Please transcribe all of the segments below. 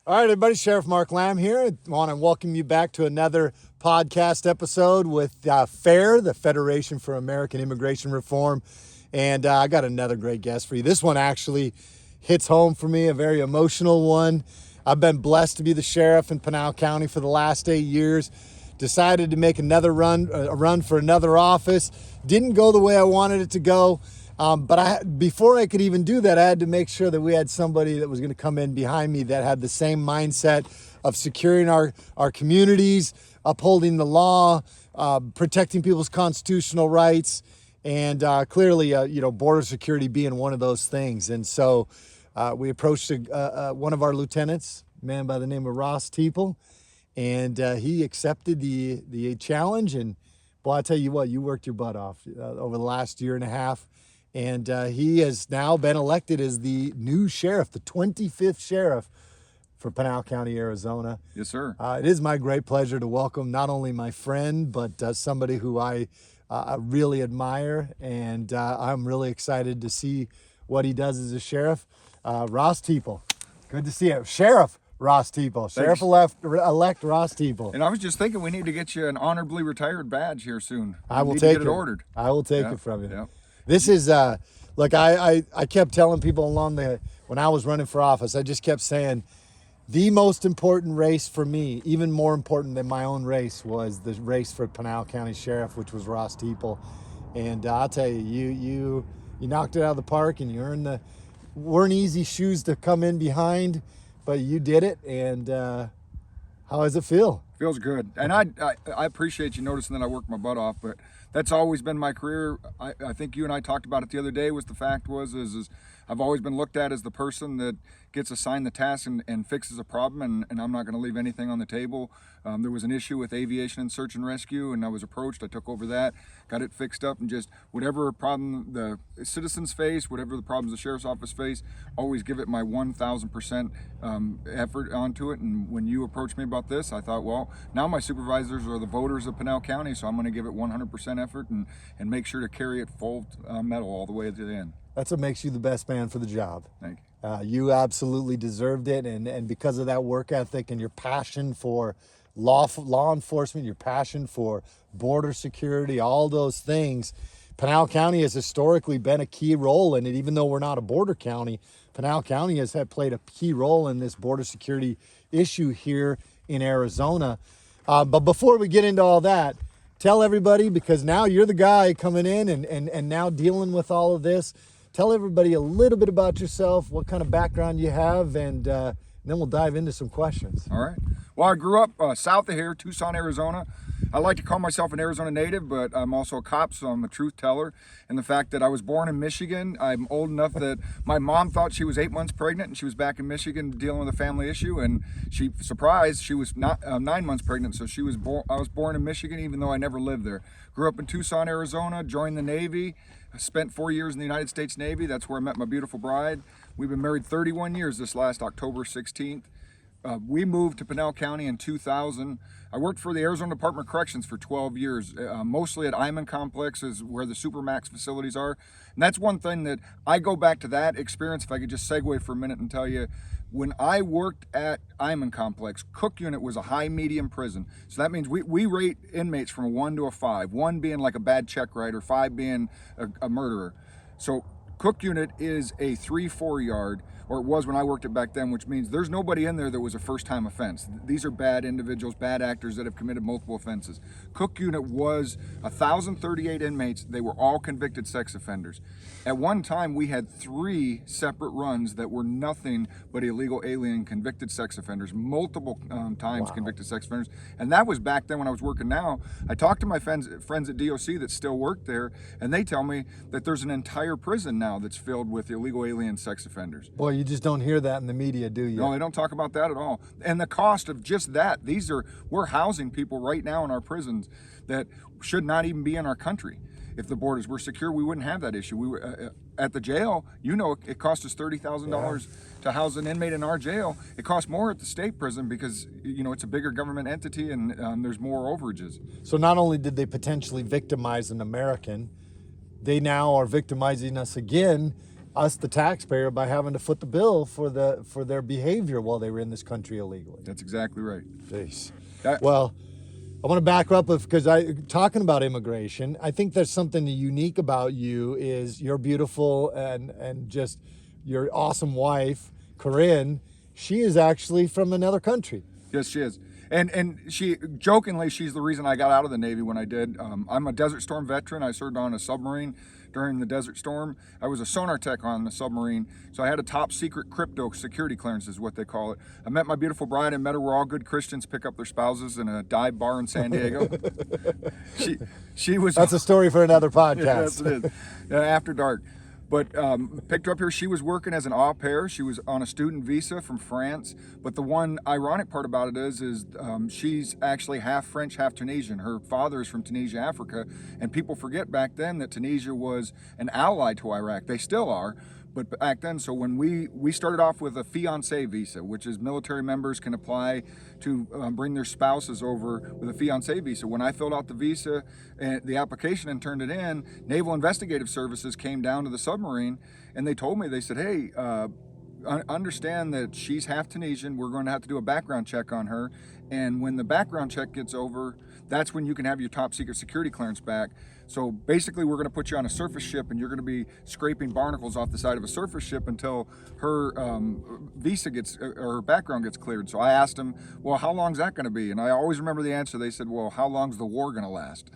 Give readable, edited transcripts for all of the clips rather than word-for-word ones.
All right, everybody, Sheriff Mark Lamb here. I want to welcome you back to another podcast episode with FAIR, the Federation for American Immigration Reform. And I got another great guest for you. This one actually hits home for me, a very emotional one. I've been blessed to be the sheriff in Pinal County for the last 8 years. Decided to make another run for another office. Didn't go the way I wanted it to go. But before I could even do that, I had to make sure that we had somebody that was going to come in behind me that had the same mindset of securing our communities, upholding the law, protecting people's constitutional rights, and clearly, border security being one of those things. And so we approached one of our lieutenants, a man by the name of Ross Teeple, and he accepted the challenge. And boy, I tell you what, you worked your butt off over the last year and a half. And he has now been elected as the new sheriff, the 25th sheriff for Pinal County, Arizona. Yes, sir. It is my great pleasure to welcome not only my friend, but somebody who I really admire. And I'm really excited to see what he does as a sheriff. Ross Teeple. Good to see you. Sheriff Ross Teeple. Sheriff-elect Ross Teeple. And I was just thinking we need to get you an honorably retired badge here soon. I will need take to get it ordered. I will take it from you. Yeah. This is, look, I kept telling people when I was running for office, I just kept saying, the most important race for me, even more important than my own race, was the race for Pinal County Sheriff, which was Ross Teeple. And I'll tell you, you knocked it out of the park, and weren't easy shoes to come in behind, but you did it. And how does it feel? Feels good. And I appreciate you noticing that I worked my butt off, but that's always been my career. I think you and I talked about it the other day. The fact is I've always been looked at as the person that gets assigned the task and fixes a problem, and I'm not going to leave anything on the table. There was an issue with aviation and search and rescue, and I was approached. I took over that, got it fixed up, and just whatever problem the citizens face, whatever the problems the sheriff's office face, always give it my 1,000% effort onto it. And when you approached me about this, I thought, well, now my supervisors are the voters of Pinal County, so I'm going to give it 100% effort and make sure to carry it full metal all the way to the end. That's what makes you the best man for the job. Thank you. You absolutely deserved it, and because of that work ethic and your passion for law enforcement, your passion for border security, all those things, Pinal County has historically been a key role in it. Even though we're not a border county, Pinal County has played a key role in this border security issue here in Arizona. But before we get into all that, tell everybody, because now you're the guy coming in and now dealing with all of this. Tell everybody a little bit about yourself, what kind of background you have, and then we'll dive into some questions. All right. Well, I grew up south of here, Tucson, Arizona. I like to call myself an Arizona native, but I'm also a cop, so I'm a truth teller. And the fact that I was born in Michigan, I'm old enough that my mom thought she was 8 months pregnant, and she was back in Michigan dealing with a family issue, and she was not 9 months pregnant, so I was born in Michigan, even though I never lived there. Grew up in Tucson, Arizona, joined the Navy. I spent 4 years in the United States Navy. That's where I met my beautiful bride. We've been married 31 years this last October 16th. We moved to Pinal County in 2000. I worked for the Arizona Department of Corrections for 12 years, mostly at Iman complexes where the Supermax facilities are. And that's one thing that I go back to that experience, if I could just segue for a minute and tell you, when I worked at Iman complex, Cook Unit was a high medium prison. So that means we rate inmates from a 1 to a 5, 1 being like a bad check writer, 5 being a murderer. So Cook Unit is a 3-4 yard, or it was when I worked it back then, which means there's nobody in there that was a first-time offense. These are bad individuals, bad actors that have committed multiple offenses. Cook Unit was 1,038 inmates. They were all convicted sex offenders. At one time, we had 3 separate runs that were nothing but illegal alien convicted sex offenders, multiple times convicted sex offenders. And that was back then when I was working now. I talked to my friends at DOC that still work there, and they tell me that there's an entire prison now that's filled with illegal alien sex offenders. Boy, you just don't hear that in the media, do you? No, they don't talk about that at all. And the cost of just that, we're housing people right now in our prisons that should not even be in our country. If the borders were secure, we wouldn't have that issue. We were at the jail. It cost us $30,000 to house an inmate in our jail. It costs more at the state prison because it's a bigger government entity and there's more overages. So not only did they potentially victimize an American, they now are victimizing us again us, the taxpayer, by having to foot the bill for their behavior while they were in this country illegally. That's exactly right. Jeez. That- Well, I want to back up because talking about immigration, I think there's something unique about you is you're beautiful and just your awesome wife, Corinne. She is actually from another country. Yes, she is. And she, jokingly, she's the reason I got out of the Navy when I did. I'm a Desert Storm veteran. I served on a submarine during the Desert Storm. I was a sonar tech on the submarine, so I had a top secret crypto security clearance is what they call it. I met my beautiful bride and met her where all good Christians pick up their spouses in a dive bar in San Diego. she was... That's a story for another podcast. Yes, it is. After dark. But picked her up here. She was working as an au pair. She was on a student visa from France. But the one ironic part about it is she's actually half French, half Tunisian. Her father is from Tunisia, Africa. And people forget back then that Tunisia was an ally to Iraq. They still are. But back then, so when we started off with a fiancé visa, which is military members can apply to bring their spouses over with a fiancé visa. When I filled out the visa and the application and turned it in, Naval Investigative Services came down to the submarine and they told me, they said, hey, understand that she's half Tunisian. We're going to have to do a background check on her. And when the background check gets over, that's when you can have your top secret security clearance back. So basically, we're going to put you on a surface ship and you're going to be scraping barnacles off the side of a surface ship until her visa gets, or her background gets cleared. So I asked them, well, how long is that going to be? And I always remember the answer. They said, well, how long's the war going to last?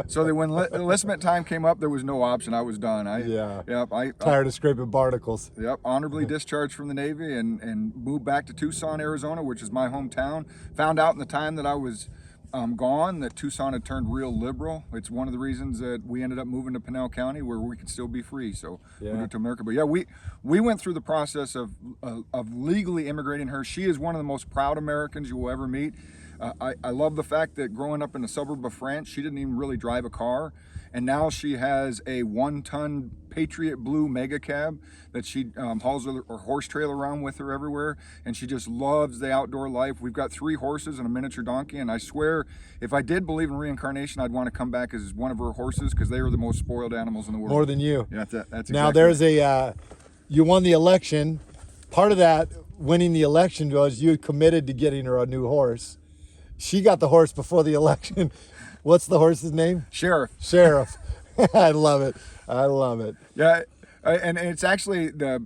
So that when enlistment time came up, there was no option. I was done. Tired of scraping barnacles. Yep, honorably discharged from the Navy and moved back to Tucson, Arizona, which is my hometown. Found out in the time that I was gone that Tucson had turned real liberal. It's one of the reasons that we ended up moving to Pinal County where we could still be free. So we moved to America. But yeah, we went through the process of legally immigrating her. She is one of the most proud Americans you will ever meet. I love the fact that growing up in a suburb of France, she didn't even really drive a car. And now she has a 1-ton Patriot Blue mega cab that she hauls her horse trailer around with her everywhere. And she just loves the outdoor life. We've got 3 horses and a miniature donkey. And I swear, if I did believe in reincarnation, I'd want to come back as one of her horses because they are the most spoiled animals in the world. More than you. Yeah, that's exactly now there's you won the election. Part of that winning the election was you committed to getting her a new horse. She got the horse before the election. What's the horse's name? Sheriff. Sheriff. I love it. I love it. Yeah, and it's actually the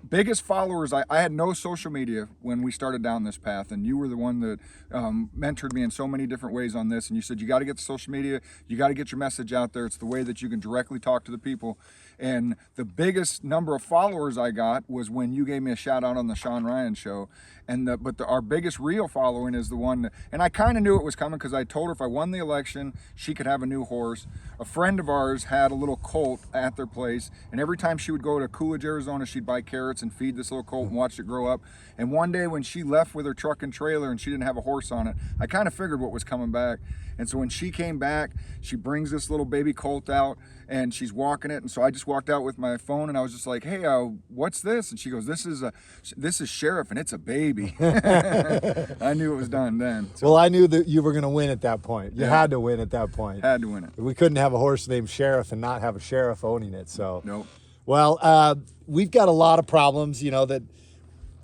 biggest followers. I had no social media when we started down this path, and you were the one that mentored me in so many different ways on this. And you said, you got to get the social media, you got to get your message out there. It's the way that you can directly talk to the people. And the biggest number of followers I got was when you gave me a shout out on the Sean Ryan show. And our biggest real following is the one that, and I kind of knew it was coming because I told her if I won the election, she could have a new horse. A friend of ours had a little colt at their place, and every time she would go to Coolidge, Arizona, she'd buy carrots and feed this little colt and watch it grow up. And one day when she left with her truck and trailer and she didn't have a horse on it, I kind of figured what was coming back. And so when she came back, she brings this little baby colt out and she's walking it. And so I just walked out with my phone and I was just like, hey, what's this? And she goes, this is Sheriff and it's a baby. I knew it was done then. So. Well, I knew that you were going to win at that point. You had to win at that point. Had to win it. We couldn't have a horse named Sheriff and not have a sheriff owning it. So, nope. Well, we've got a lot of problems, that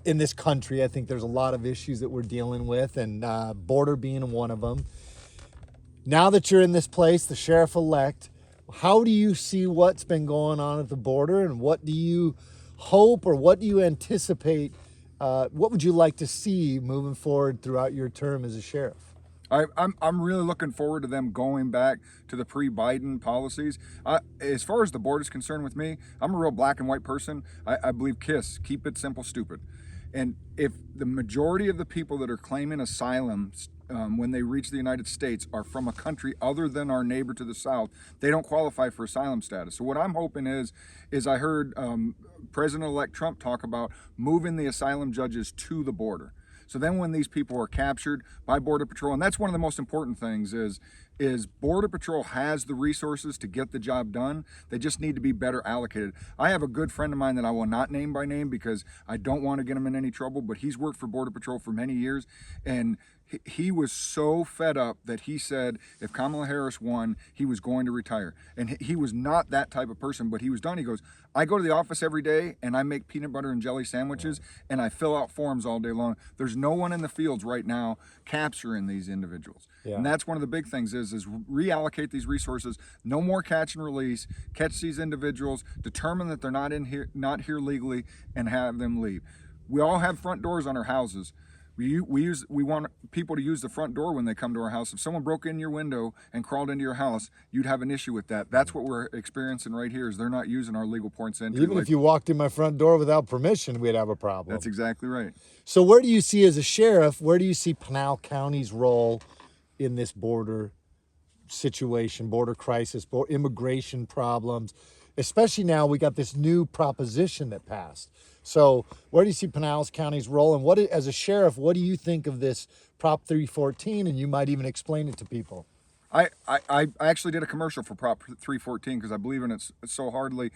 in this country. I think there's a lot of issues that we're dealing with, and border being one of them. Now that you're in this place, the sheriff-elect, how do you see what's been going on at the border, and what do you hope or what do you anticipate? What would you like to see moving forward throughout your term as a sheriff? I'm really looking forward to them going back to the pre-Biden policies. As far as the border is concerned with me, I'm a real black and white person. I believe KISS, keep it simple, stupid. And if the majority of the people that are claiming asylum when they reach the United States are from a country other than our neighbor to the south, they don't qualify for asylum status. So what I'm hoping is I heard President-elect Trump talk about moving the asylum judges to the border. So then when these people are captured by Border Patrol, and that's one of the most important things is Border Patrol has the resources to get the job done. They just need to be better allocated. I have a good friend of mine that I will not name by name because I don't want to get him in any trouble, but he's worked for Border Patrol for many years. And he was so fed up that he said if Kamala Harris won, he was going to retire. And he was not that type of person, but he was done. He goes, I go to the office every day and I make peanut butter and jelly sandwiches and I fill out forms all day long. There's no one in the fields right now capturing these individuals. Yeah. And that's one of the big things is reallocate these resources. No more catch and release. Catch these individuals, determine that they're not here legally, and have them leave. We all have front doors on our houses. We want people to use the front door when they come to our house. If someone broke in your window and crawled into your house, you'd have an issue with that. That's what we're experiencing right here is they're not using our legal points entry. Even if you walked in my front door without permission, we'd have a problem. That's exactly right. So where do you see, as a sheriff, where do you see Pinal County's role in this border situation, border crisis, immigration problems? Especially now we got this new proposition that passed. So where do you see Pinal County's role, and as a sheriff, what do you think of this Prop 314? And you might even explain it to people. I actually did a commercial for Prop 314 because I believe in it so hardly.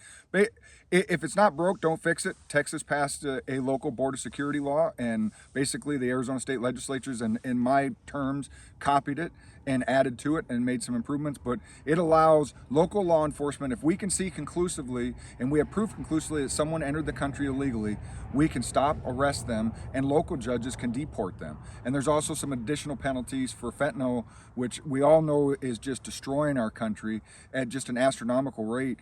If it's not broke, don't fix it. Texas passed a local border security law, and basically the Arizona state legislatures, and in my terms, copied it and added to it and made some improvements. But it allows local law enforcement, if we can see conclusively and we have proof conclusively that someone entered the country illegally, we can stop, arrest them, and local judges can deport them. And there's also some additional penalties for fentanyl, which we all know is just destroying our country at just an astronomical rate.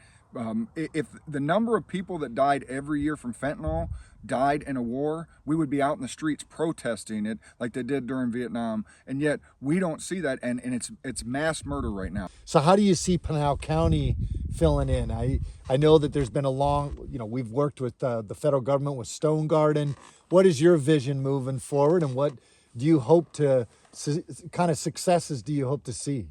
If the number of people that died every year from fentanyl died in a war, we would be out in the streets protesting it like they did during Vietnam. And yet we don't see that, and it's mass murder right now. So how do you see Pinal County filling in? I know that there's been a long, we've worked with the federal government with Stone Garden. What is your vision moving forward, and what do you hope to, kind of successes do you hope to see?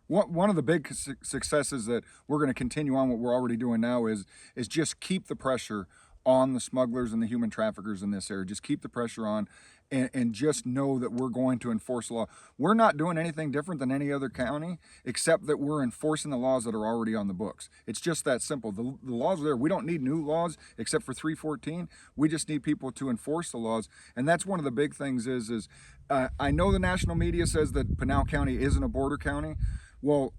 One of the big successes that we're going to continue on what we're already doing now is just keep the pressure on the smugglers and the human traffickers in this area. Just keep the pressure on, and just know that we're going to enforce the law. We're not doing anything different than any other county, except that we're enforcing the laws that are already on the books. It's just that simple. The laws are there. We don't need new laws except for 314. We just need people to enforce the laws. And that's one of the big things is I know the national media says that Pinal County isn't a border county. Well,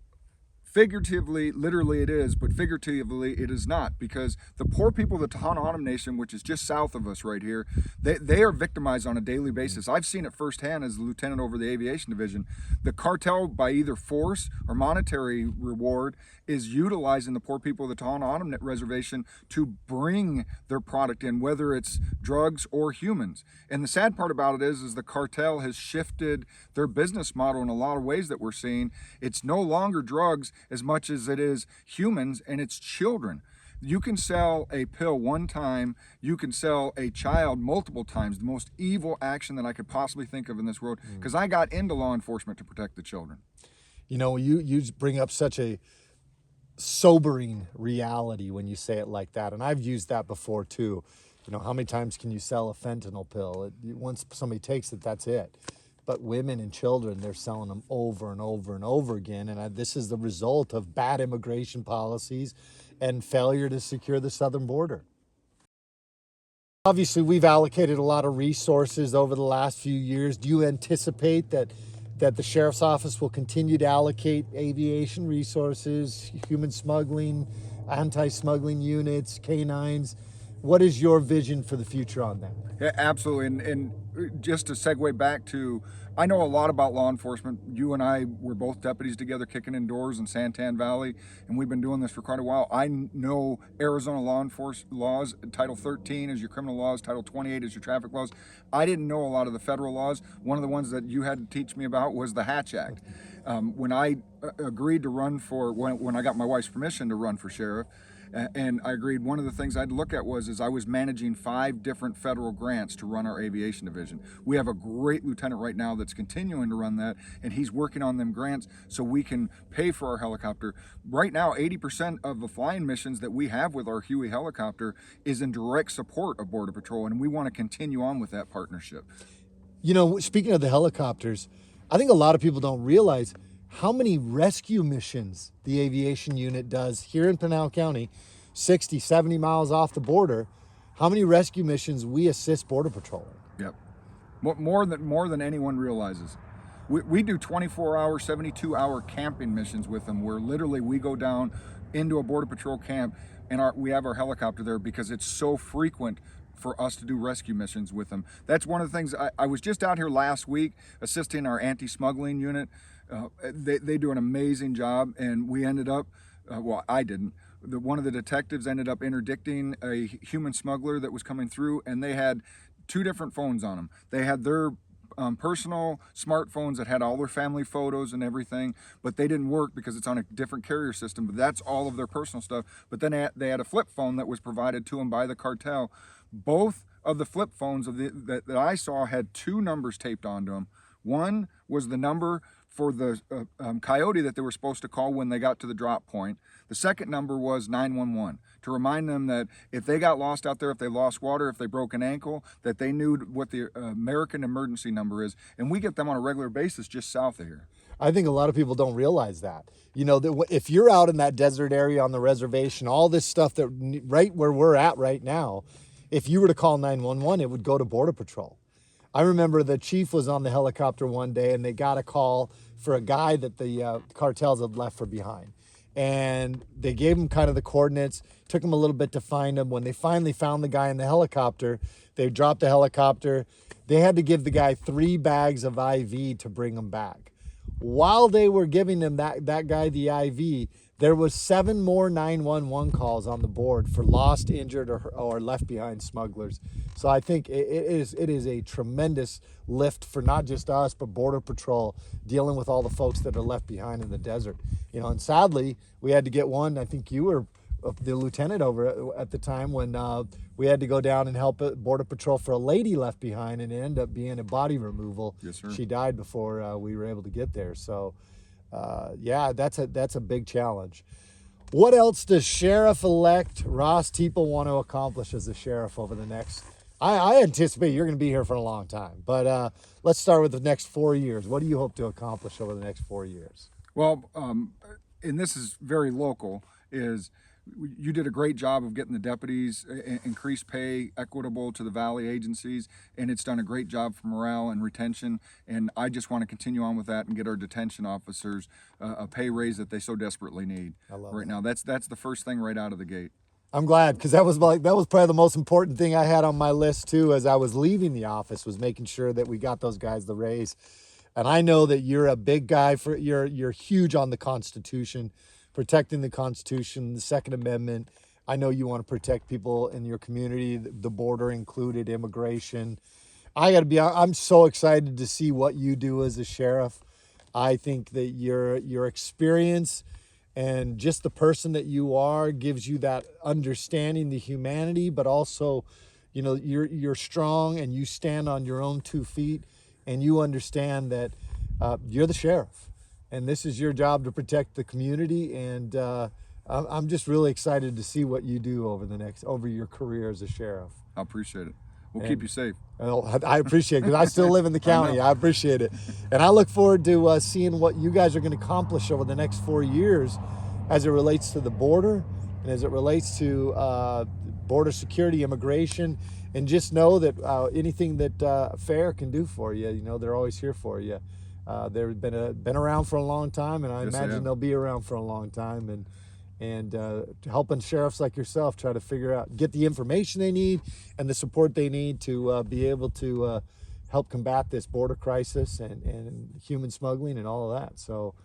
figuratively, literally it is, but figuratively it is not, because the poor people of the Tohono O'odham Nation, which is just south of us right here, they are victimized on a daily basis. I've seen it firsthand as the lieutenant over the aviation division. The cartel, by either force or monetary reward, is utilizing the poor people of the Tohono O'odham Reservation to bring their product in, whether it's drugs or humans. And the sad part about it is the cartel has shifted their business model in a lot of ways that we're seeing. It's no longer drugs as much as it is humans, and it's children. You can sell a pill one time, you can sell a child multiple times. The most evil action that I could possibly think of in this world, because I got into law enforcement to protect the children. You bring up such a sobering reality when you say it like that, and I've used that before too. How many times can you sell a fentanyl pill? Once somebody takes it, that's it. But women and children, they're selling them over and over and over again. And this is the result of bad immigration policies and failure to secure the southern border. Obviously, we've allocated a lot of resources over the last few years. Do you anticipate that the sheriff's office will continue to allocate aviation resources, human smuggling, anti-smuggling units, canines? What is your vision for the future on that? Yeah, absolutely. And just to segue back to, I know a lot about law enforcement. You and I were both deputies together kicking in doors in Santan Valley, and we've been doing this for quite a while. I know Arizona law enforcement laws. Title 13 is your criminal laws. Title 28 is your traffic laws. I didn't know a lot of the federal laws. One of the ones that you had to teach me about was the Hatch Act. When I agreed to run when I got my wife's permission to run for sheriff, and I agreed, one of the things I'd look at was I was managing 5 different federal grants to run our aviation division. We have a great lieutenant right now that's continuing to run that, and he's working on them grants so we can pay for our helicopter. Right now, 80% of the flying missions that we have with our Huey helicopter is in direct support of Border Patrol, and we want to continue on with that partnership. Speaking of the helicopters, I think a lot of people don't realize how many rescue missions the aviation unit does here in Pinal County, 60, 70 miles off the border. How many rescue missions we assist Border Patrol in? Yep. more than anyone realizes. We do 24-hour, 72-hour camping missions with them, where literally we go down into a Border Patrol camp and we have our helicopter there because it's so frequent for us to do rescue missions with them. That's one of the things. I was just out here last week assisting our anti-smuggling unit. They do an amazing job, and we ended up, well, I didn't. One of the detectives ended up interdicting a human smuggler that was coming through, and they had 2 different phones on them. They had their personal smartphones that had all their family photos and everything, but they didn't work because it's on a different carrier system. But that's all of their personal stuff. But then they had a flip phone that was provided to them by the cartel. Both of the flip phones that I saw had 2 numbers taped onto them. One was the number for the coyote that they were supposed to call when they got to the drop point. The second number was 911, to remind them that if they got lost out there, if they lost water, if they broke an ankle, that they knew what the American emergency number is. And we get them on a regular basis just south of here. I think a lot of people don't realize that. You know, that if you're out in that desert area on the reservation, all this stuff that right where we're at right now, if you were to call 911, it would go to Border Patrol. I remember the chief was on the helicopter one day and they got a call for a guy that the cartels had left for behind. And they gave him kind of the coordinates, took him a little bit to find him. When they finally found the guy in the helicopter, they dropped the helicopter. They had to give the guy 3 bags of IV to bring him back. While they were giving him that guy the IV, there was 7 more 911 calls on the board for lost, injured, or left behind smugglers. So I think it is a tremendous lift for not just us, but Border Patrol dealing with all the folks that are left behind in the desert. You know, and sadly, we had to get one. I think you were the lieutenant over at the time when we had to go down and help Border Patrol for a lady left behind, and it ended up being a body removal. Yes, sir. She died before we were able to get there. So, yeah, that's a big challenge. What else does Sheriff-elect Ross Teeple want to accomplish as a sheriff over the next? I anticipate you're going to be here for a long time, but let's start with the next 4 years. What do you hope to accomplish over the next 4 years? Well, and this is very local, is you did a great job of getting the deputies increased pay, equitable to the valley agencies, and it's done a great job for morale and retention. And I just want to continue on with that and get our detention officers a pay raise that they so desperately need right now. That's the first thing right out of the gate. I'm glad, because that was probably the most important thing I had on my list too as I was leaving the office, was making sure that we got those guys the raise. And I know that you're a big guy you're huge on the Constitution, protecting the Constitution, the Second Amendment. I know you want to protect people in your community, the border included, immigration. I'm so excited to see what you do as a sheriff. I think that your experience and just the person that you are gives you that understanding, the humanity, but also, you know, you're strong and you stand on your own 2 feet, and you understand that you're the sheriff. And this is your job to protect the community, and I'm just really excited to see what you do over your career as a sheriff. I appreciate it. We'll keep you safe. I appreciate it, because I still live in the county. I appreciate it, and I look forward to seeing what you guys are going to accomplish over the next 4 years, as it relates to the border and as it relates to border security, immigration, and just know that anything that FAIR can do for you, you know, they're always here for you. They've been around for a long time, and I imagine they'll be around for a long time, and helping sheriffs like yourself try to get the information they need and the support they need to be able to help combat this border crisis and human smuggling and all of that. So,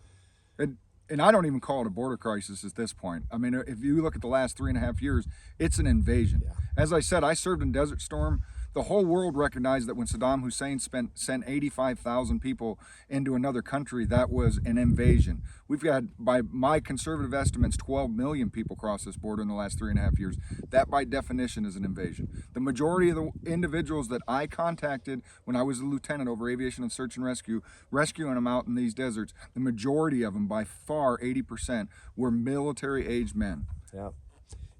and I don't even call it a border crisis at this point. I mean, if you look at the last 3.5 years, it's an invasion. Yeah. As I said, I served in Desert Storm. The whole world recognized that when Saddam Hussein sent 85,000 people into another country, that was an invasion. We've got, by my conservative estimates, 12 million people cross this border in the last 3.5 years. That, by definition, is an invasion. The majority of the individuals that I contacted when I was a lieutenant over aviation and search and rescue, rescuing them out in these deserts, the majority of them, by far 80%, were military-aged men. Yeah.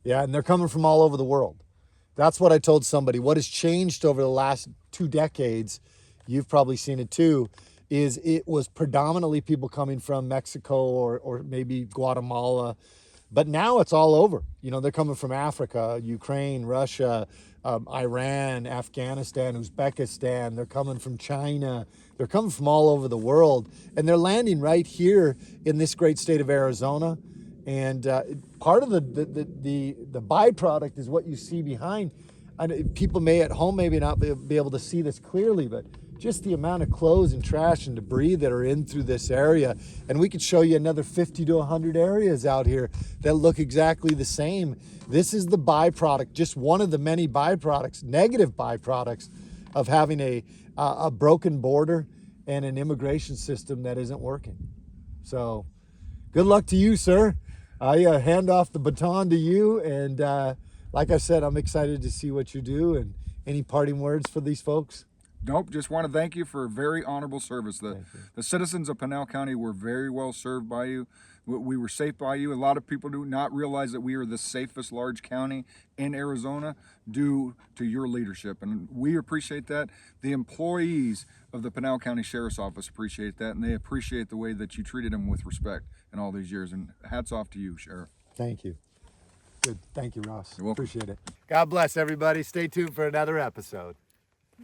Yeah, and they're coming from all over the world. That's what I told somebody. What has changed over the last 2 decades, you've probably seen it too, is it was predominantly people coming from Mexico or maybe Guatemala, But now it's all over. You know, they're coming from Africa, Ukraine, Russia, Iran, Afghanistan, Uzbekistan. They're coming from China. They're coming from all over the world. And they're landing right here in this great state of Arizona. And part of the byproduct is what you see behind. And people may at home maybe not be able to see this clearly, but just the amount of clothes and trash and debris that are in through this area. And we could show you another 50 to 100 areas out here that look exactly the same. This is the byproduct, just one of the many byproducts, negative byproducts of having a broken border and an immigration system that isn't working. So good luck to you, sir. I hand off the baton to you. And like I said, I'm excited to see what you do. And any parting words for these folks? Nope, just want to thank you for a very honorable service. The citizens of Pinal County were very well served by you. We were safe by you. A lot of people do not realize that we are the safest large county in Arizona due to your leadership, and we appreciate that. The employees of the Pinal County Sheriff's Office appreciate that, and they appreciate the way that you treated them with respect in all these years, and hats off to you, Sheriff. Thank you. Good. Thank you, Ross. You're welcome. Appreciate it. God bless everybody. Stay tuned for another episode.